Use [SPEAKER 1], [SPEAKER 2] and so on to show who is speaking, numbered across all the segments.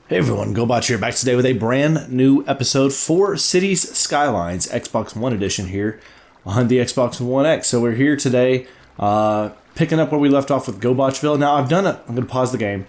[SPEAKER 1] Hey everyone, GoBot here, back today with a brand new episode for Cities Skylines, Xbox One edition here on the Xbox One X. So we're here today, picking up where we left off with GoBotchville. Now I'm going to pause the game,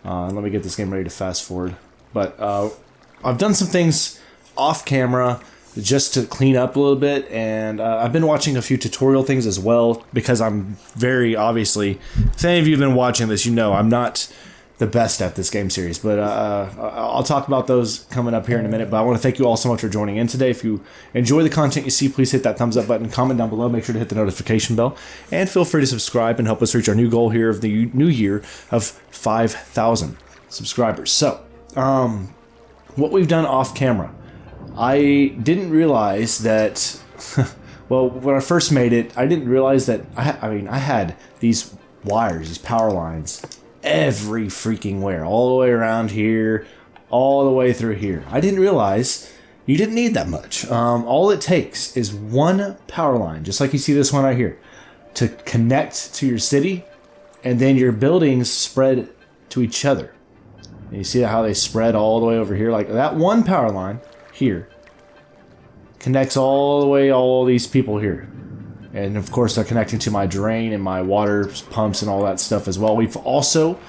[SPEAKER 1] and let me get this game ready to fast forward. But I've done some things off camera just to clean up a little bit, and I've been watching a few tutorial things as well, because I'm very obviously, if any of you have been watching this, you know I'm not the best at this game series, but I'll talk about those coming up here in a minute. But I want to thank you all so much for joining in today. If you enjoy the content you see, please hit that thumbs up button, comment down below, make sure to hit the notification bell, and feel free to subscribe and help us reach our new goal here of the new year of 5,000 subscribers. So what we've done off camera, I didn't realize that well, when I first made it, I didn't realize that I had these wires, these power lines every freaking where, all the way around here, all the way through here. I didn't realize you didn't need that much. All it takes is one power line, just like you see this one right here, to connect to your city, and then your buildings spread to each other. And you see how they spread all the way over here? Like that one power line here connects all the way, all these people here. And of course, they're connecting to my drain and my water pumps and all that stuff as well. We've also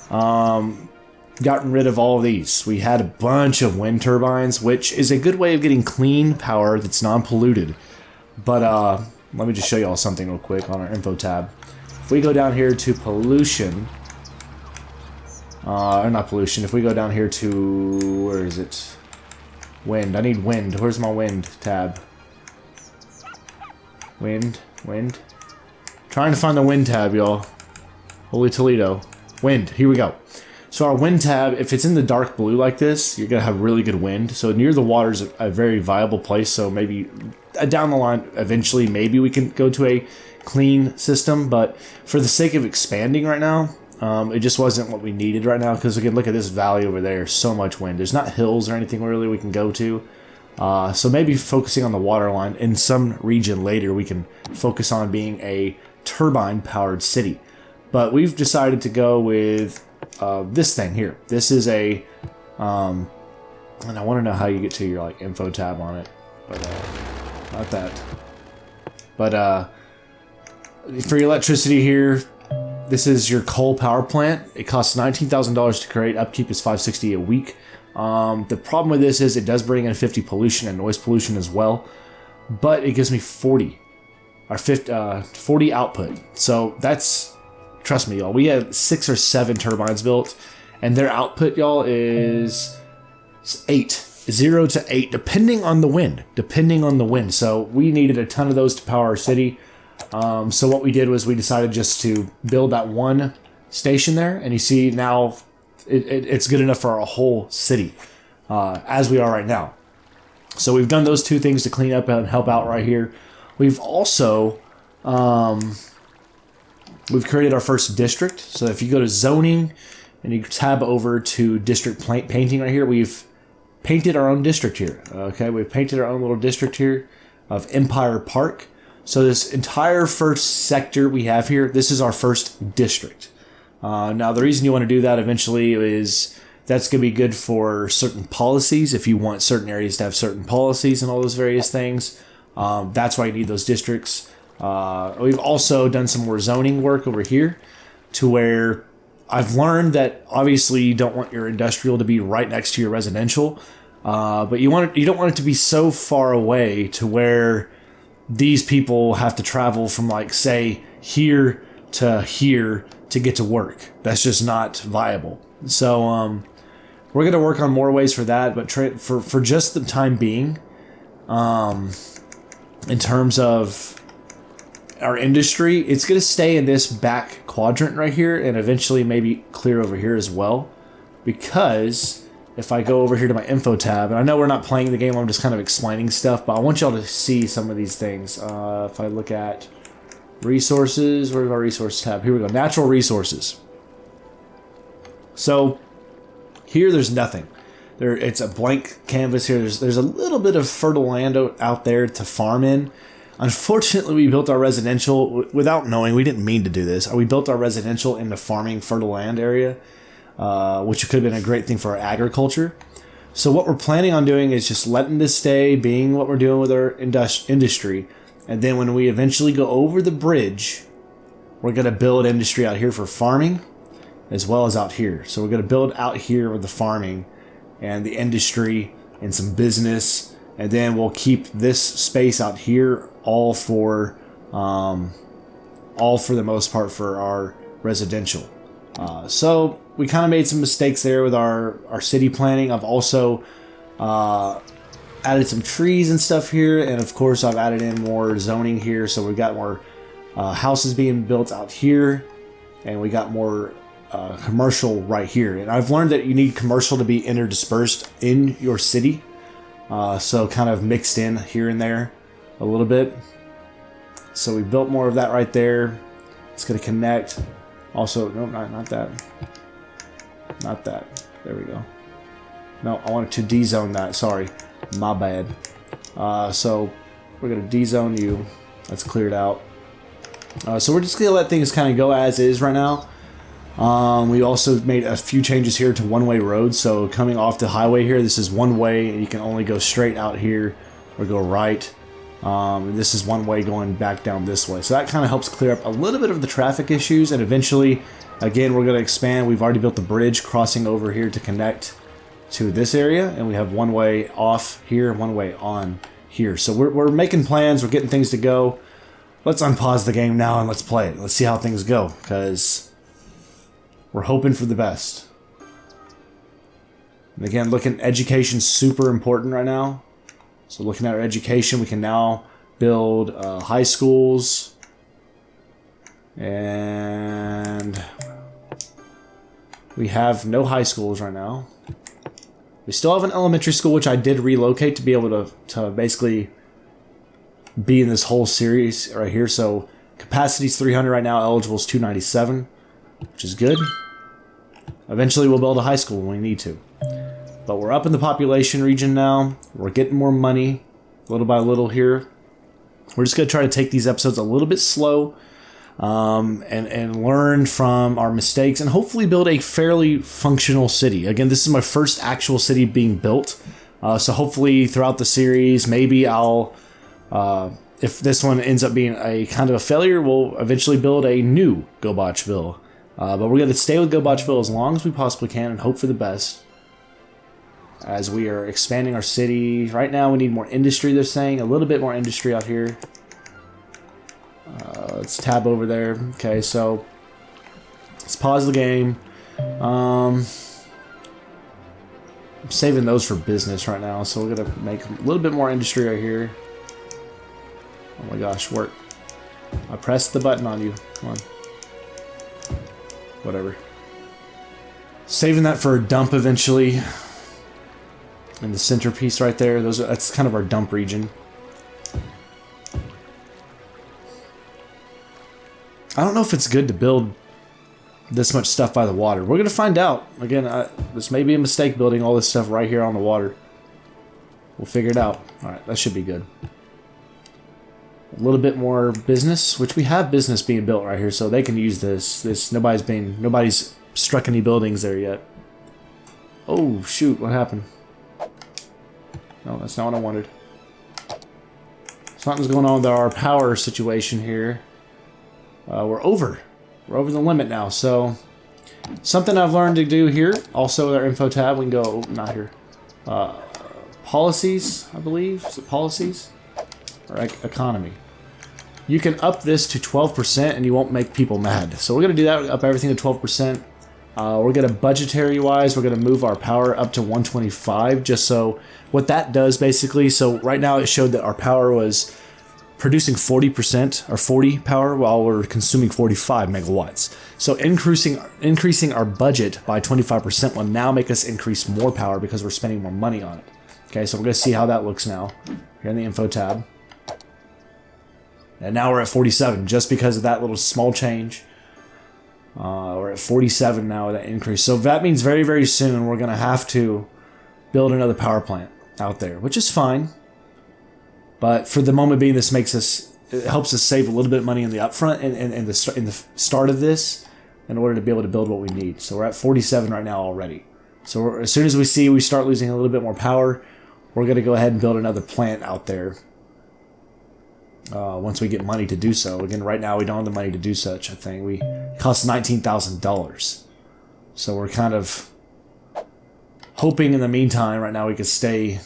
[SPEAKER 1] gotten rid of all of these. We had a bunch of wind turbines, which is a good way of getting clean power that's non-polluted. But let me just show you all something real quick on our info tab. If we go down here to pollution, or not pollution, if we go down here to, where is it? Wind. I need wind. Where's my wind tab? Wind. Trying to find the wind tab, y'all. Holy Toledo. Wind. Here we go. So our wind tab, if it's in the dark blue like this, you're going to have really good wind. So near the water is a very viable place. So maybe down the line, eventually, maybe we can go to a clean system. But for the sake of expanding right now, it just wasn't what we needed right now. Because again, look at this valley over there. So much wind. There's not hills or anything really we can go to. So maybe focusing on the water line in some region later, we can focus on being a turbine-powered city. But we've decided to go with this thing here. This is a, and I want to know how you get to your like info tab on it, but not that. But for your electricity here, this is your coal power plant. It costs $19,000 to create. Upkeep is $560 a week. The problem with this is it does bring in 50 pollution and noise pollution as well, but it gives me 40 or 40 output. So that's, trust me, y'all, we had 6 or 7 turbines built, and their output, y'all, is 0 to 8, depending on the wind. So we needed a ton of those to power our city. So what we did was we decided just to build that one station there, and you see now it's good enough for our whole city, as we are right now. So we've done those two things to clean up and help out right here. We've also we've created our first district. So if you go to zoning and you tab over to district painting right here, we've painted our own district here. Okay, we've painted our own little district here of Empire Park. So this entire first sector we have here, this is our first district. Now, the reason you want to do that eventually is that's going to be good for certain policies. If you want certain areas to have certain policies and all those various things, that's why you need those districts. We've also done some more zoning work over here to where I've learned that obviously you don't want your industrial to be right next to your residential, but you don't want it to be so far away to where these people have to travel from, like, say, here to here to get to work. That's just not viable. So we're going to work on more ways for that, but for just the time being, in terms of our industry, it's going to stay in this back quadrant right here, and eventually maybe clear over here as well, because if I go over here to my info tab, and I know we're not playing the game, I'm just kind of explaining stuff, but I want y'all to see some of these things. If I look at resources, where's our resource tab? Here we go, natural resources. So here there's nothing. It's a blank canvas here. There's a little bit of fertile land out there to farm in. Unfortunately, we built our residential without knowing. We didn't mean to do this. We built our residential in the farming fertile land area. which could have been a great thing for our agriculture. So what we're planning on doing is just letting this stay, being what we're doing with our industry. And then when we eventually go over the bridge, we're going to build industry out here for farming as well as out here. So we're going to build out here with the farming and the industry and some business. And then we'll keep this space out here all for the most part for our residential. So we kind of made some mistakes there with our city planning. I've also added some trees and stuff here, and of course I've added in more zoning here, so we've got more houses being built out here, and we got more commercial right here. And I've learned that you need commercial to be interdispersed in your city, so kind of mixed in here and there a little bit. So we built more of that right there. It's going to connect. Also, no, not that. Not that. There we go. No, I wanted to dezone that. Sorry. My bad. So we're going to dezone you. That's cleared out. So we're just going to let things kind of go as is right now. We also made a few changes here to one-way roads. So coming off the highway here, this is one way, and you can only go straight out here or go right. And this is one way going back down this way. So that kind of helps clear up a little bit of the traffic issues. And eventually, again, we're going to expand. We've already built the bridge crossing over here to connect to this area. And we have one way off here, one way on here. So we're making plans. We're getting things to go. Let's unpause the game now and let's play it. Let's see how things go, because we're hoping for the best. And again, looking, education's super important right now. So looking at our education, we can now build high schools, and we have no high schools right now. We still have an elementary school, which I did relocate to be able to basically be in this whole series right here. So capacity is 300 right now, eligible is 297, which is good. Eventually we'll build a high school when we need to. But we're up in the population region now. We're getting more money little by little here. We're just going to try to take these episodes a little bit slow and learn from our mistakes and hopefully build a fairly functional city. Again, this is my first actual city being built. So hopefully throughout the series, maybe I'll, if this one ends up being a kind of a failure, we'll eventually build a new Gobotchville. But we're going to stay with Gobotchville as long as we possibly can and hope for the best. As we are expanding our city. Right now we need more industry, they're saying. A little bit more industry out here. Let's tab over there. Okay, so let's pause the game. I'm saving those for business right now, so we're going to make a little bit more industry right here. Oh my gosh, work. I pressed the button on you. Come on. Whatever. Saving that for a dump eventually. And the centerpiece right there, that's kind of our dump region. I don't know if it's good to build this much stuff by the water. We're going to find out. Again, this may be a mistake building all this stuff right here on the water. We'll figure it out. Alright, that should be good. A little bit more business, which we have business being built right here, so they can use this. Nobody's struck any buildings there yet. Oh, shoot, what happened? No, that's not what I wanted. Something's going on with our power situation here. We're over the limit now. So something I've learned to do here, also with our info tab, we can go, not here. Policies, I believe. Is it policies? Or economy. You can up this to 12% and you won't make people mad. So we're going to do that, up everything to 12%. We're going to, budgetary wise, we're going to move our power up to 125, just so what that does basically. So right now it showed that our power was producing 40% or 40 power while we're consuming 45 megawatts. So increasing our budget by 25% will now make us increase more power because we're spending more money on it. Okay, so we're going to see how that looks now here in the info tab. And now we're at 47 just because of that little small change. We're at 47 now with that increase. So that means very, very soon we're going to have to build another power plant out there, which is fine. But for the moment being, it helps us save a little bit of money in the upfront and in the start of this. in order to be able to build what we need. So we're at 47 right now already. So as soon as we start losing a little bit more power, we're going to go ahead and build another plant out there. Once we get money to do so. Again, right now we don't have the money to do such a thing. It costs $19,000. So we're kind of hoping in the meantime right now we could stay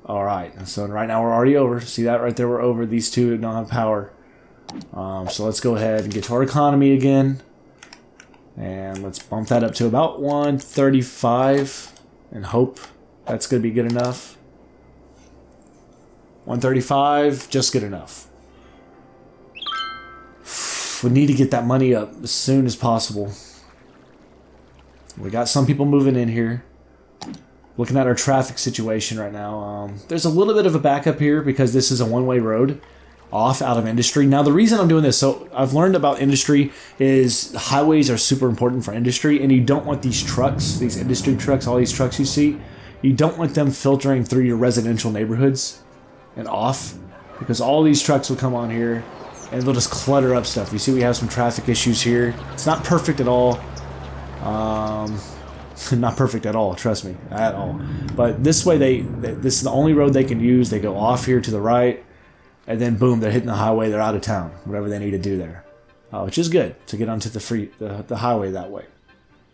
[SPEAKER 1] alright. So right now we're already over. See that right there? We're over. These two don't have power. So let's go ahead and get to our economy again. And let's bump that up to about 135 and hope that's going to be good enough. 135, just good enough. We need to get that money up as soon as possible. We got some people moving in here. Looking at our traffic situation right now. There's a little bit of a backup here because this is a one-way road off out of industry. Now the reason I'm doing this, so I've learned about industry is highways are super important for industry, and you don't want these trucks, these industry trucks, all these trucks you see, you don't want them filtering through your residential neighborhoods and off, because all these trucks will come on here and they'll just clutter up stuff. You see we have some traffic issues here. It's not perfect at all. Not perfect at all, trust me, at all. But this way this is the only road they can use. They go off here to the right, and then boom, they're hitting the highway, they're out of town, whatever they need to do there. Which is good, to get onto the highway that way.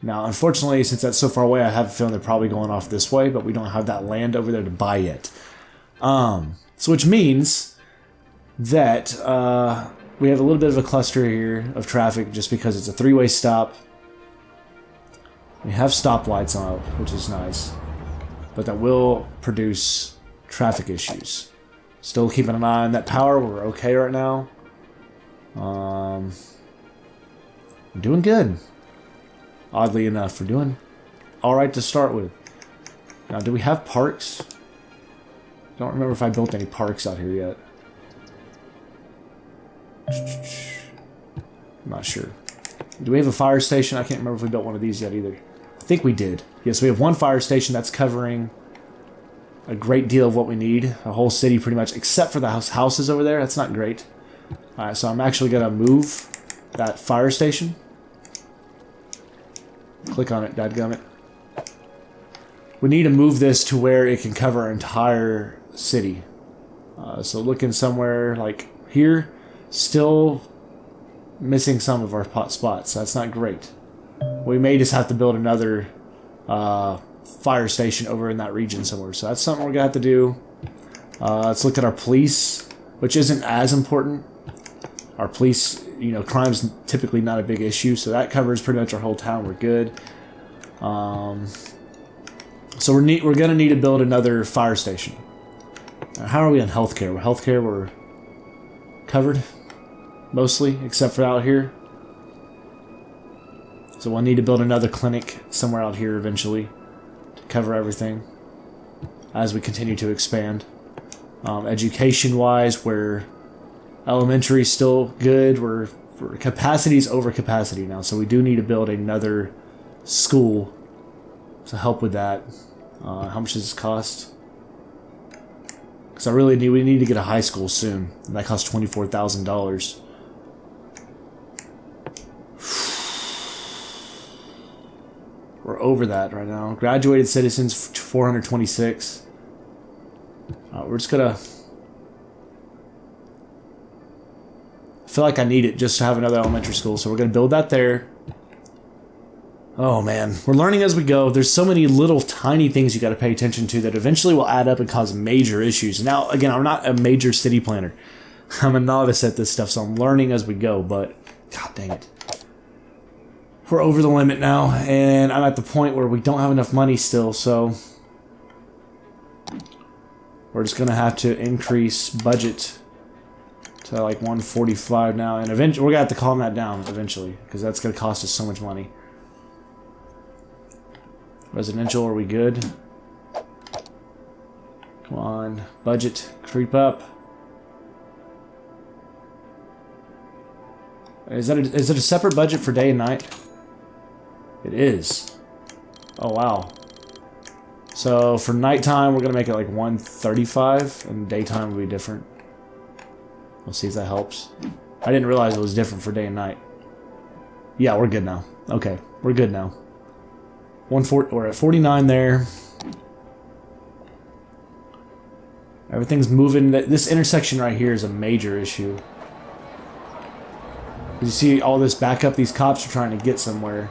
[SPEAKER 1] Now, unfortunately, since that's so far away, I have a feeling they're probably going off this way, but we don't have that land over there to buy yet. So which means that we have a little bit of a cluster here of traffic just because it's a three-way stop. We have stoplights on, which is nice, but that will produce traffic issues. Still keeping an eye on that power. We're okay right now. I'm doing good. Oddly enough, we're doing alright to start with. Now, do we have parks? I don't remember if I built any parks out here yet. I'm not sure. Do we have a fire station? I can't remember if we built one of these yet either. I think we did. Yes, we have one fire station that's covering a great deal of what we need. A whole city pretty much, except for the houses over there. That's not great. Alright, so I'm actually going to move that fire station. Click on it, dadgummit. We need to move this to where it can cover our entire city. So looking somewhere like here, still missing some of our spots. That's not great. We may just have to build another fire station over in that region somewhere. So that's something we're going to have to do. Let's look at our police, which isn't as important. Our police, crime's typically not a big issue, so that covers pretty much our whole town. We're good. So we're going to need to build another fire station. How are we on healthcare? We're covered, mostly, except for out here. So we'll need to build another clinic somewhere out here eventually to cover everything as we continue to expand. Education-wise, we're elementary still good. We're capacity's over capacity now, so we do need to build another school to help with that. How much does this cost? Because we need to get a high school soon, and that costs $24,000. We're over that right now. Graduated citizens, 426. We're just gonna... I feel like I need it just to have another elementary school, so we're gonna build that there. Oh man, we're learning as we go. There's so many little tiny things you gotta pay attention to that eventually will add up and cause major issues. Now, again, I'm not a major city planner. I'm a novice at this stuff, so I'm learning as we go, but god dang it. We're over the limit now, and I'm at the point where we don't have enough money still, so we're just gonna have to increase budget to like 145 now, and eventually we're gonna have to calm that down eventually, because that's gonna cost us so much money. Residential, are we good? Come on, budget, creep up. Is it a separate budget for day and night? It is. Oh wow. So for nighttime, we're gonna make it like 135, and daytime will be different. We'll see if that helps. I didn't realize it was different for day and night. Yeah, we're good now. Okay, we're good now. We're at 49 there. Everything's moving. This intersection right here is a major issue. You see all this backup? These cops are trying to get somewhere,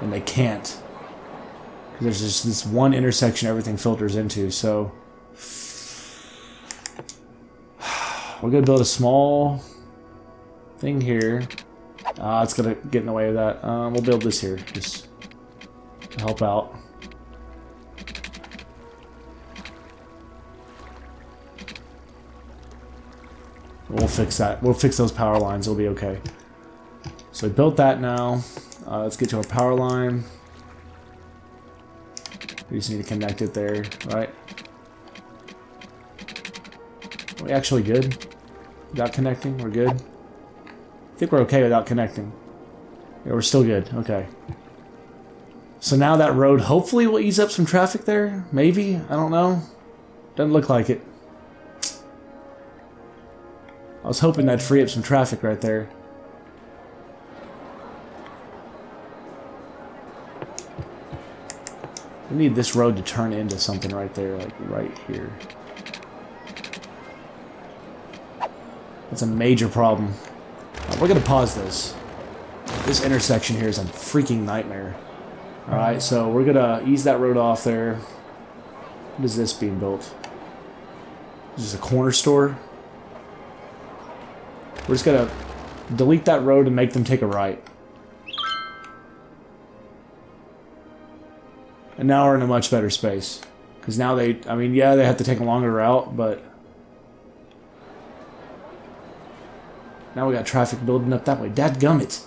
[SPEAKER 1] and they can't. Because there's just this one intersection everything filters into, so... We're going to build a small thing here. It's going to get in the way of that. We'll build this here, just to help out. We'll fix that. We'll fix those power lines. It'll be okay. So we built that now. Let's get to our power line. We just need to connect it there, right? Are we actually good without connecting? We're good? I think we're okay without connecting. Yeah, we're still good. Okay. So now that road hopefully will ease up some traffic there. Maybe. I don't know. Doesn't look like it. I was hoping that'd free up some traffic right there. We need this road to turn into something right there, like right here. That's a major problem. We're gonna pause this. This intersection here is a freaking nightmare. Alright, so we're gonna ease that road off there. What is this being built? This is a corner store. We're just gonna delete that road and make them take a right. And now we're in a much better space. Because now they, I mean, yeah, they have to take a longer route, but... Now we got traffic building up that way. Dadgummit.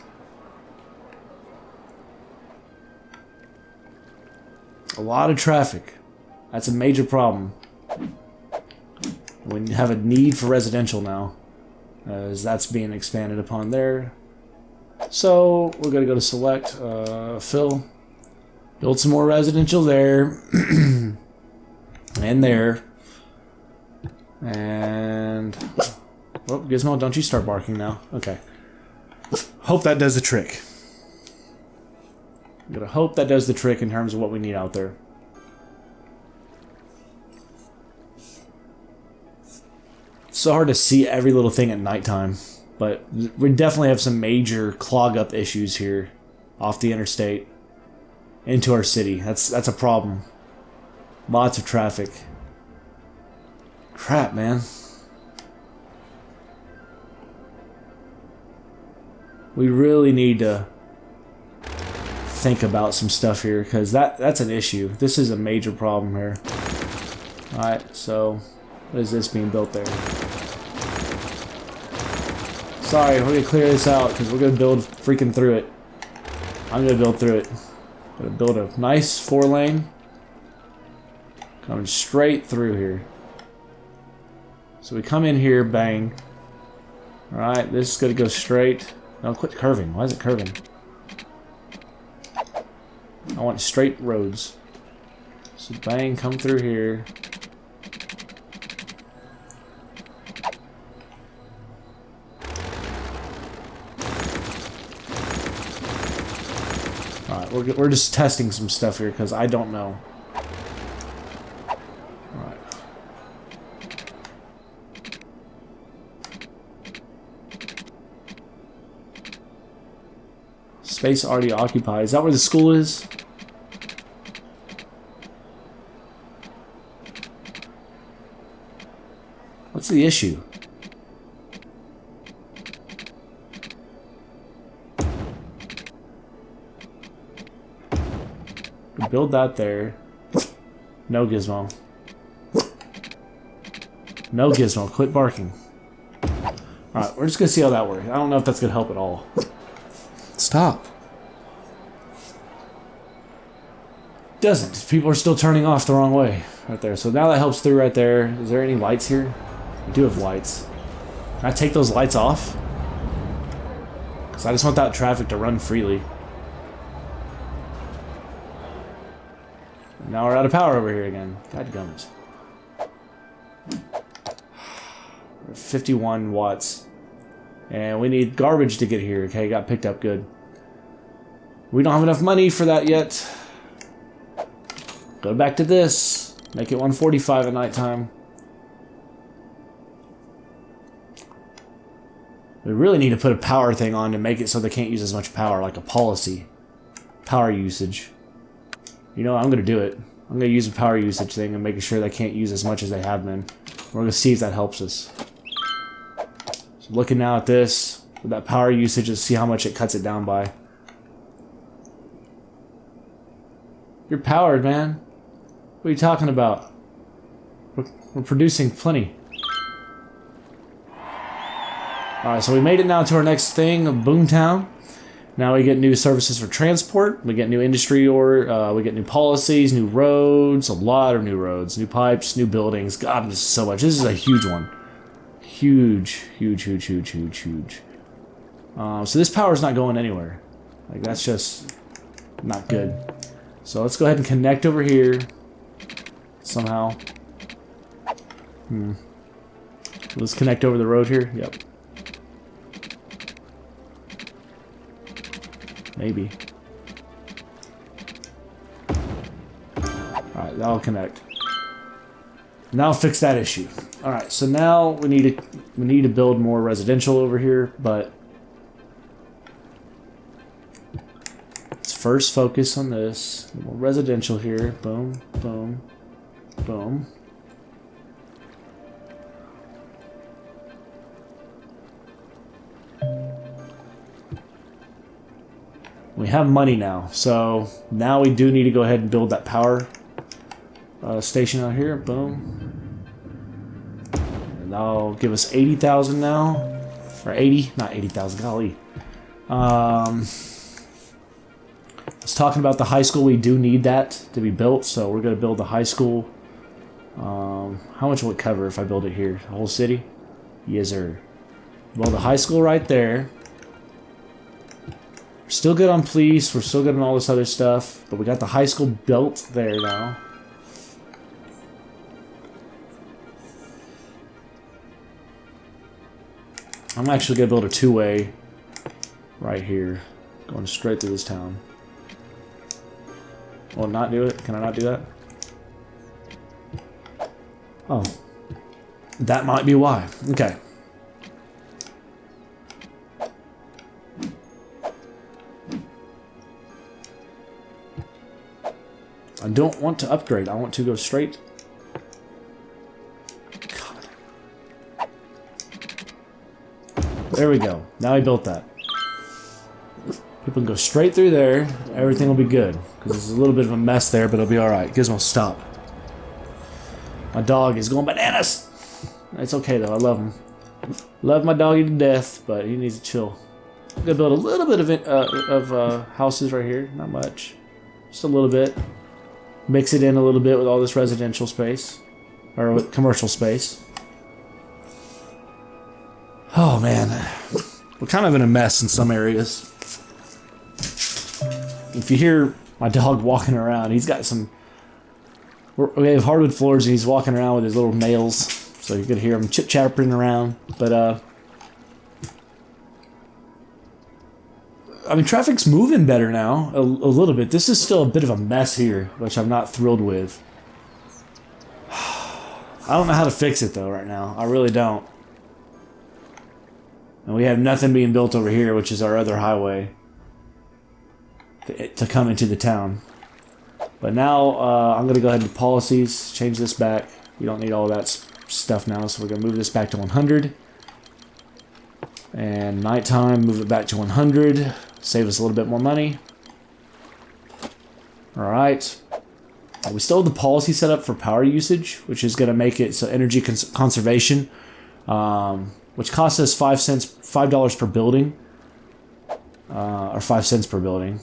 [SPEAKER 1] A lot of traffic. That's a major problem. We have a need for residential now. As that's being expanded upon there. So, we're going to go to select, fill. Build some more residential there. And there. And... Oh, Gizmo, don't you start barking now. Okay. Hope that does the trick. I'm gonna hope that does the trick in terms of what we need out there. It's so hard to see every little thing at nighttime. But we definitely have some major clog-up issues here. Off the interstate. Into our city. That's a problem. Lots of traffic. Crap, man. We really need to think about some stuff here, because that's an issue. This is a major problem here. Alright, so what is this being built there? Sorry, we're gonna clear this out because we're gonna build freaking through it. I'm gonna build through it. Gonna build a nice 4-lane. Coming straight through here. So we come in here, bang. Alright, this is gonna go straight. No, quit curving. Why is it curving? I want straight roads. So bang, come through here. Alright, we're just testing some stuff here because I don't know. Alright. Space already occupied. Is that where the school is? What's the issue? Build that there. No, Gizmo. No, Gizmo. Quit barking. Alright, we're just gonna see how that works. I don't know if that's gonna help at all. Stop. Doesn't. People are still turning off the wrong way right there. So now that helps through right there. Is there any lights here? We do have lights. Can I take those lights off? Because I just want that traffic to run freely. Now we're out of power over here again. God gummit. 51 watts. And we need garbage to get here. Okay, got picked up good. We don't have enough money for that yet. Go back to this. Make it 1:45 at nighttime. We really need to put a power thing on to make it so they can't use as much power, like a policy. Power usage. You know, I'm going to do it. I'm going to use a power usage thing and making sure they can't use as much as they have been. We're going to see if that helps us. So looking now at this, with that power usage, to see how much it cuts it down by. You're powered, man. What are you talking about? We're producing plenty. Alright, so we made it now to our next thing, Boomtown. Now we get new services for transport, we get new industry, or we get new policies, new roads, a lot of new roads, new pipes, new buildings. God, this is so much. This is a huge one. Huge, huge, huge, huge, huge, huge. So this power's not going anywhere. Like, that's just not good. So let's go ahead and connect over here somehow. Let's connect over the road here. Yep. Maybe. Alright, that'll connect. Now I'll fix that issue. Alright, so now we need to build more residential over here, but let's first focus on this. More residential here. Boom, boom, boom. We have money now, so now we do need to go ahead and build that power station out here. Boom. And that'll give us 80,000 now. Or 80, not 80,000, golly. I was talking about the high school. We do need that to be built, so we're going to build the high school. How much will it cover if I build it here? The whole city? Yes, sir. Well, the high school right there. We're still good on police, we're still good on all this other stuff, but we got the high school built there now. I'm actually going to build a two-way right here, going straight through this town. Will it not do it? Can I not do that? Oh. That might be why. Okay. I don't want to upgrade. I want to go straight. God. There we go. Now I built that. People can go straight through there. Everything will be good. Because there's a little bit of a mess there, but it'll be alright. Gizmo, stop. My dog is going bananas. It's okay though. I love him. Love my doggy to death, but he needs to chill. I'm gonna build a little bit of houses right here. Not much. Just a little bit. Mix it in a little bit with all this residential space. Or with commercial space. Oh man. We're kind of in a mess in some areas. If you hear my dog walking around, he's got some... We have hardwood floors and he's walking around with his little nails. So you could hear him chip-chappering around. But, I mean, traffic's moving better now, a little bit. This is still a bit of a mess here, which I'm not thrilled with. I don't know how to fix it, though, right now. I really don't. And we have nothing being built over here, which is our other highway to come into the town. But now, I'm going to go ahead and policies, change this back. We don't need all that stuff now, so we're going to move this back to 100. And nighttime, move it back to 100. Save us a little bit more money. Alright. We still have the policy set up for power usage, which is going to make it so energy conservation, which costs us $5 per building. Or 5 cents per building.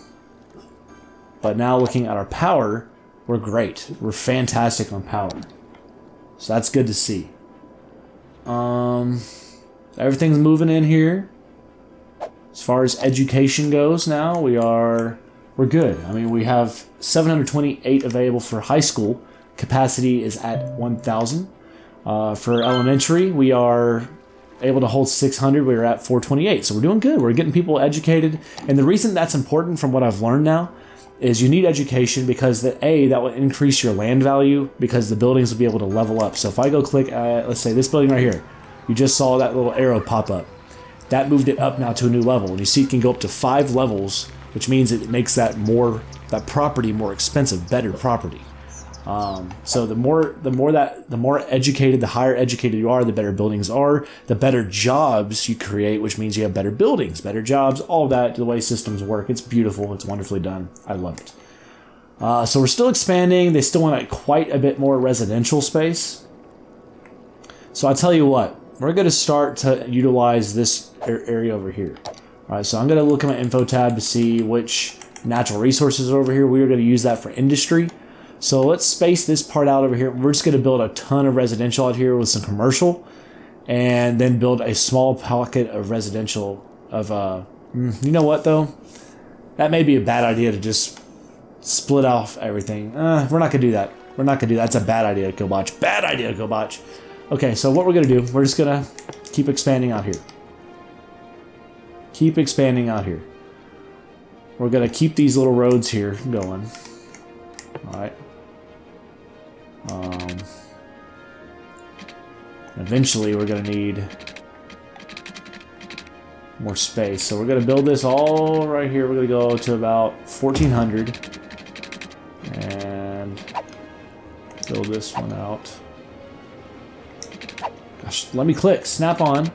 [SPEAKER 1] But now looking at our power, we're great. We're fantastic on power. So that's good to see. Everything's moving in here. As far as education goes now, we're good. I mean, we have 728 available for high school. Capacity is at 1,000. For elementary, we are able to hold 600. We were at 428. So we're doing good. We're getting people educated. And the reason that's important from what I've learned now is you need education because that will increase your land value because the buildings will be able to level up. So if I go click at, let's say this building right here, you just saw that little arrow pop up. That moved it up now to a new level. And you see it can go up to 5 levels, which means it makes that property more expensive, better property. So the more educated, the higher educated you are, the better buildings are, the better jobs you create, which means you have better buildings, better jobs, all of that, the way systems work. It's beautiful. It's wonderfully done. I love it. So we're still expanding. They still want quite a bit more residential space. So I'll tell you what, we're going to start to utilize this area over here. All right, so I'm going to look at my info tab to see which natural resources are over here. We are going to use that for industry. So let's space this part out over here. We're just going to build a ton of residential out here with some commercial, and then build a small pocket of residential of, you know what though? That may be a bad idea to just split off everything. We're not going to do that. We're not going to do that. That's a bad idea, Kobach. Bad idea, Kobach. Okay, so what we're going to do, we're just going to keep expanding out here. Keep expanding out here. We're going to keep these little roads here going. All right. Eventually, we're going to need more space. So we're going to build this all right here. We're going to go to about 1,400. And build this one out. Gosh, let me click. Snap on.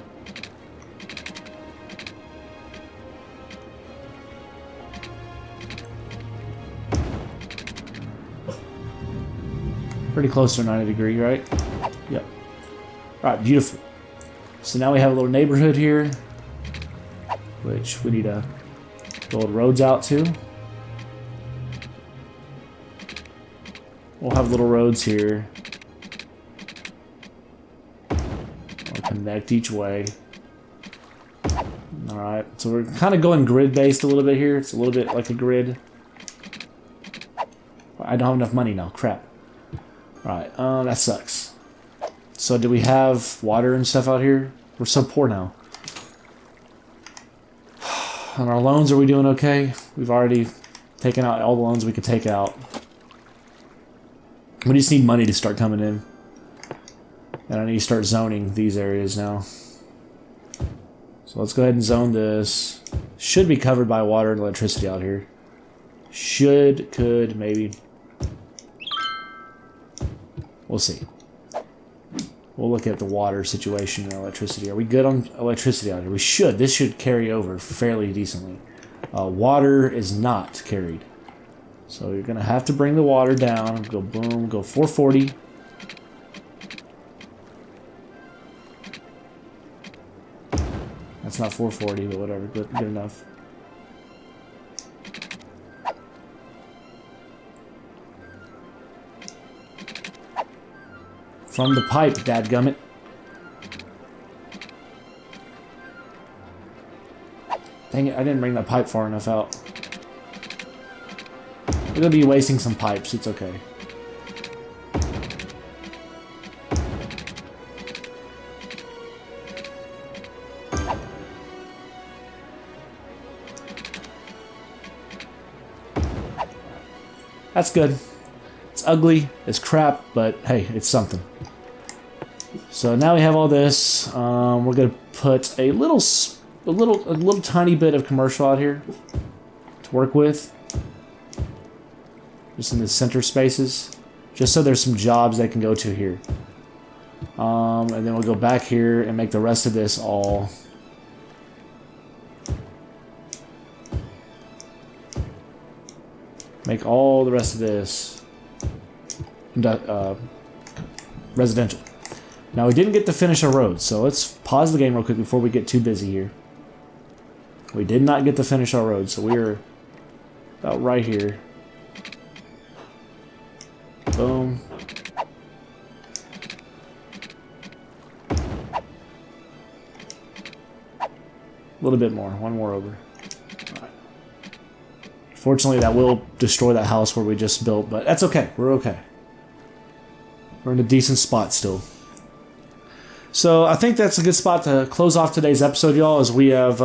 [SPEAKER 1] Pretty close to 90 degree, right? Yep. Alright, beautiful. So now we have a little neighborhood here, which we need to build roads out to. We'll have little roads here. We'll connect each way. Alright, so we're kind of going grid-based a little bit here. It's a little bit like a grid. I don't have enough money now. Crap. Alright, that sucks. So do we have water and stuff out here? We're so poor now. On our loans, are we doing okay? We've already taken out all the loans we could take out. We just need money to start coming in. And I need to start zoning these areas now. So let's go ahead and zone this. Should be covered by water and electricity out here. Should, could, maybe. We'll see. We'll look at the water situation and electricity. Are we good on electricity out here? We should. This should carry over fairly decently. Water is not carried. So you're going to have to bring the water down. Go boom. Go 440. That's not 440, but whatever. Good enough. From the pipe, dadgummit. Dang it, I didn't bring that pipe far enough out. We're gonna be wasting some pipes, it's okay. That's good. It's ugly, it's crap, but hey, it's something. So now we have all this. We're gonna put a little tiny bit of commercial out here to work with, just in the center spaces, just so there's some jobs they can go to here. And then we'll go back here and make the rest of this all make all the rest of this residential. Now we didn't get to finish our road, so let's pause the game real quick before we get too busy here. We did not get to finish our road, so we're about right here. Boom. A little bit more, one more over. Right. Fortunately, that will destroy that house where we just built, but that's okay. We're okay. We're in a decent spot still. So I think that's a good spot to close off today's episode, y'all, as we have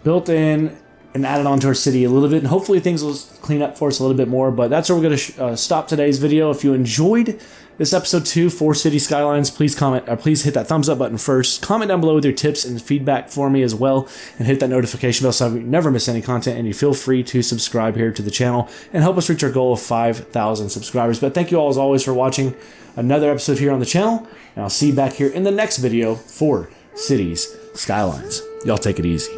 [SPEAKER 1] built in and added on to our city a little bit, and hopefully things will clean up for us a little bit more. But that's where we're going to stop today's video. If you enjoyed this episode 2 for City Skylines, please comment, or please hit that thumbs up button first. Comment down below with your tips and feedback for me as well, and hit that notification bell so you never miss any content. And you feel free to subscribe here to the channel and help us reach our goal of 5,000 subscribers. But thank you all as always for watching another episode here on the channel, and I'll see you back here in the next video for Cities Skylines. Y'all take it easy.